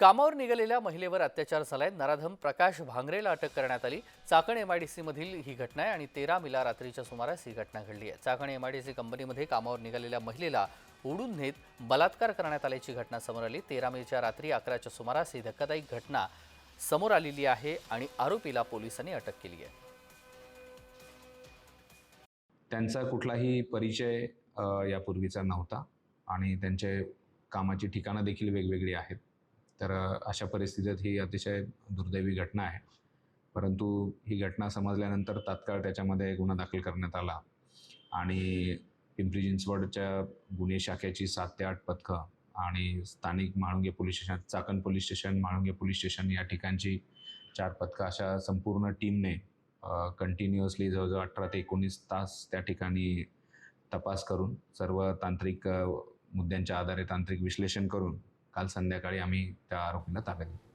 कामावर निघालेल्या महिलेवर अत्याचार झालाय. नराधम प्रकाश भांगरेला अटक करण्यात आली. चाकण एमआयडीसी मधील ही घटना आहे आणि 13 मेला रात्रीच्या सुमारास ही घटना घडली आहे. चाकण एमआयडीसी कंपनीमध्ये कामावर निघालेल्या महिलेला ओढून नेत बलात्कार करण्यात आल्याची घटना समोर आली. 13 मेच्या रात्री 11च्या सुमारास ही धक्कादायक घटना समोर आलेली आहे आणि आरोपीला पोलिसांनी अटक केली आहे. त्यांचा कुठलाही परिचय यापूर्वीचा नव्हता आणि त्यांचे कामाची ठिकाणं देखील वेगवेगळी आहेत. तर अशा परिस्थितीत ही अतिशय दुर्दैवी घटना आहे. परंतु ही घटना समजल्यानंतर तात्काळ त्याच्यामध्ये गुन्हा दाखल करण्यात आला आणि पिंपरी चिंचवडच्या गुन्हे शाखेची 7 ते 8 पथकं आणि स्थानिक Mhalunge police station, Chakan police station, Mhalunge police station या ठिकाणची 4 पथकं अशा संपूर्ण टीमने कंटिन्युअसली जवळजवळ 18 ते 19 तास त्या ठिकाणी तपास करून सर्व तांत्रिक मुद्द्यांच्या आधारे तांत्रिक विश्लेषण करून काल संध्याकाळी आम्ही त्या आरोपीला ताब्यात घेतलं.